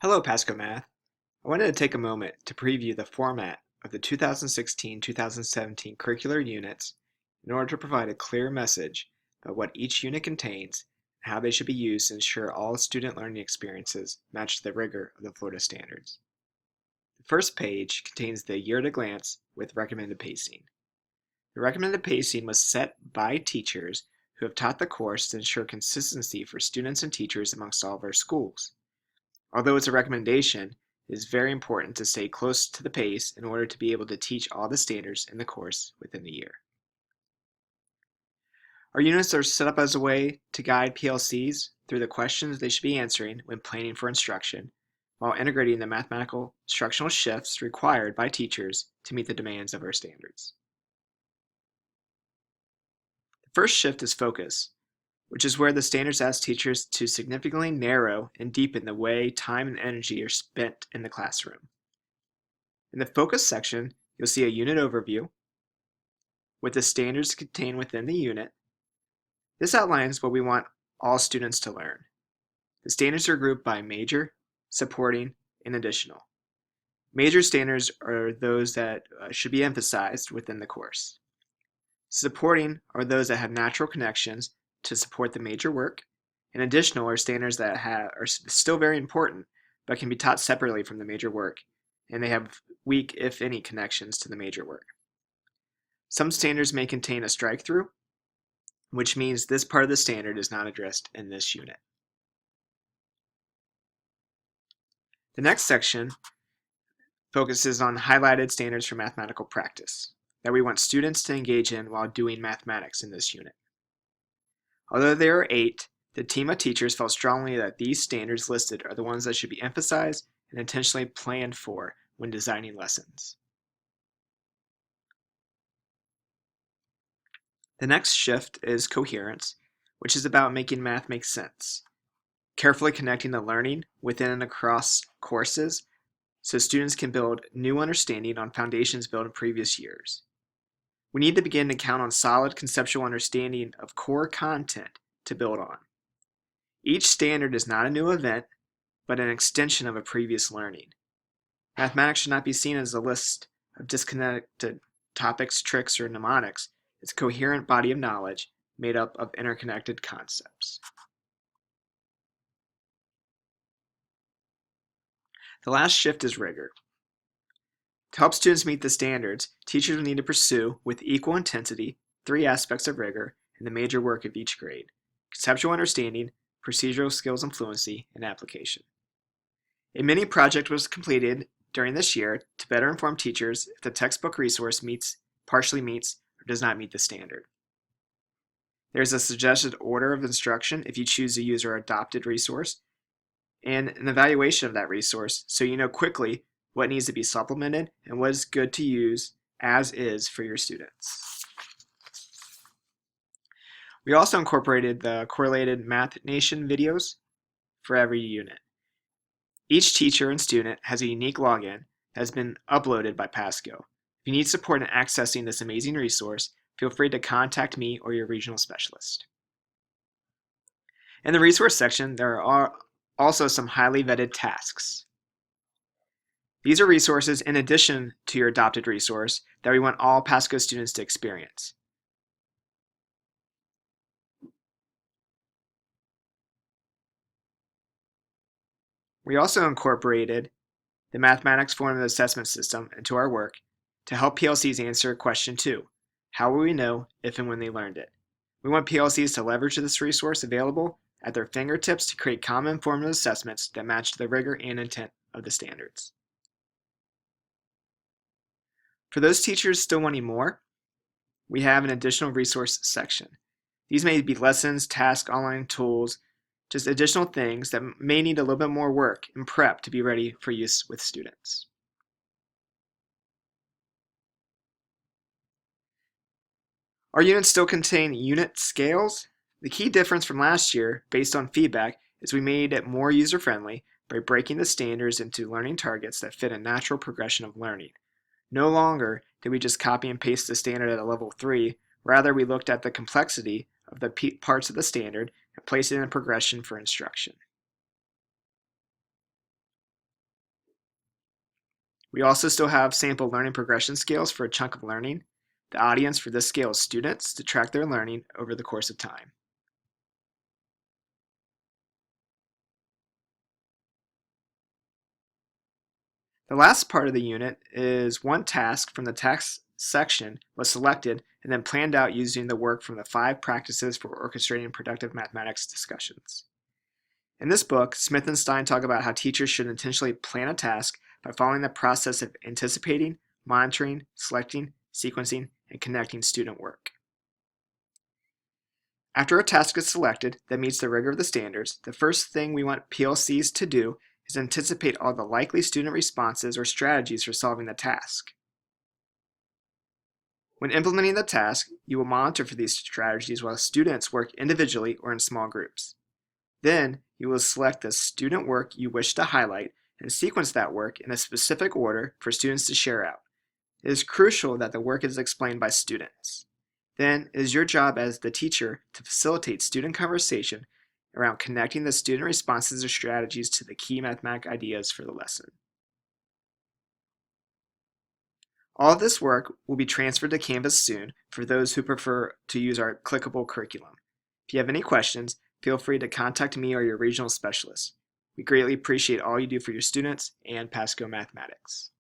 Hello, PascoMath. I wanted to take a moment to preview the format of the 2016-2017 Curricular Units in order to provide a clear message about what each unit contains and how they should be used to ensure all student learning experiences match the rigor of the Florida standards. The first page contains the year at a glance with recommended pacing. The recommended pacing was set by teachers who have taught the course to ensure consistency for students and teachers amongst all of our schools. Although it's a recommendation, it is very important to stay close to the pace in order to be able to teach all the standards in the course within the year. Our units are set up as a way to guide PLCs through the questions they should be answering when planning for instruction, while integrating the mathematical instructional shifts required by teachers to meet the demands of our standards. The first shift is focus, which is where the standards ask teachers to significantly narrow and deepen the way time and energy are spent in the classroom. In the focus section, you'll see a unit overview with the standards contained within the unit. This outlines what we want all students to learn. The standards are grouped by major, supporting, and additional. Major standards are those that should be emphasized within the course. Supporting are those that have natural connections to support the major work, and additional are standards that are still very important but can be taught separately from the major work, and they have weak, if any, connections to the major work. Some standards may contain a strike-through, which means this part of the standard is not addressed in this unit. The next section focuses on highlighted standards for mathematical practice that we want students to engage in while doing mathematics in this unit. Although there are 8, the team of teachers felt strongly that these standards listed are the ones that should be emphasized and intentionally planned for when designing lessons. The next shift is coherence, which is about making math make sense, carefully connecting the learning within and across courses so students can build new understanding on foundations built in previous years. We need to begin to count on solid conceptual understanding of core content to build on. Each standard is not a new event, but an extension of a previous learning. Mathematics should not be seen as a list of disconnected topics, tricks, or mnemonics. It's a coherent body of knowledge made up of interconnected concepts. The last shift is rigor. To help students meet the standards, teachers will need to pursue, with equal intensity, 3 aspects of rigor in the major work of each grade: conceptual understanding, procedural skills and fluency, and application. A mini project was completed during this year to better inform teachers if the textbook resource partially meets, or does not meet the standard. There is a suggested order of instruction if you choose to use our adopted resource, and an evaluation of that resource so you know quickly what needs to be supplemented and what is good to use as is for your students. We also incorporated the correlated Math Nation videos for every unit. Each teacher and student has a unique login that has been uploaded by Pasco. If you need support in accessing this amazing resource, feel free to contact me or your regional specialist. In the resource section, there are also some highly vetted tasks. These are resources in addition to your adopted resource that we want all Pasco students to experience. We also incorporated the mathematics formula assessment system into our work to help PLCs answer question 2. How will we know if and when they learned it? We want PLCs to leverage this resource available at their fingertips to create common formula assessments that match the rigor and intent of the standards. For those teachers still wanting more, we have an additional resource section. These may be lessons, tasks, online tools, just additional things that may need a little bit more work and prep to be ready for use with students. Our units still contain unit scales. The key difference from last year, based on feedback, is we made it more user-friendly by breaking the standards into learning targets that fit a natural progression of learning. No longer did we just copy and paste the standard at a level 3, rather we looked at the complexity of the parts of the standard and placed it in a progression for instruction. We also still have sample learning progression scales for a chunk of learning. The audience for this scale is students to track their learning over the course of time. The last part of the unit is one task from the task section was selected and then planned out using the work from the 5 practices for orchestrating productive mathematics discussions. In this book, Smith and Stein talk about how teachers should intentionally plan a task by following the process of anticipating, monitoring, selecting, sequencing, and connecting student work. After a task is selected that meets the rigor of the standards, the first thing we want PLCs to do is anticipate all the likely student responses or strategies for solving the task. When implementing the task, you will monitor for these strategies while students work individually or in small groups. Then, you will select the student work you wish to highlight and sequence that work in a specific order for students to share out. It is crucial that the work is explained by students. Then, it is your job as the teacher to facilitate student conversation around connecting the student responses or strategies to the key mathematical ideas for the lesson. All of this work will be transferred to Canvas soon for those who prefer to use our clickable curriculum. If you have any questions, feel free to contact me or your regional specialist. We greatly appreciate all you do for your students and Pasco Mathematics.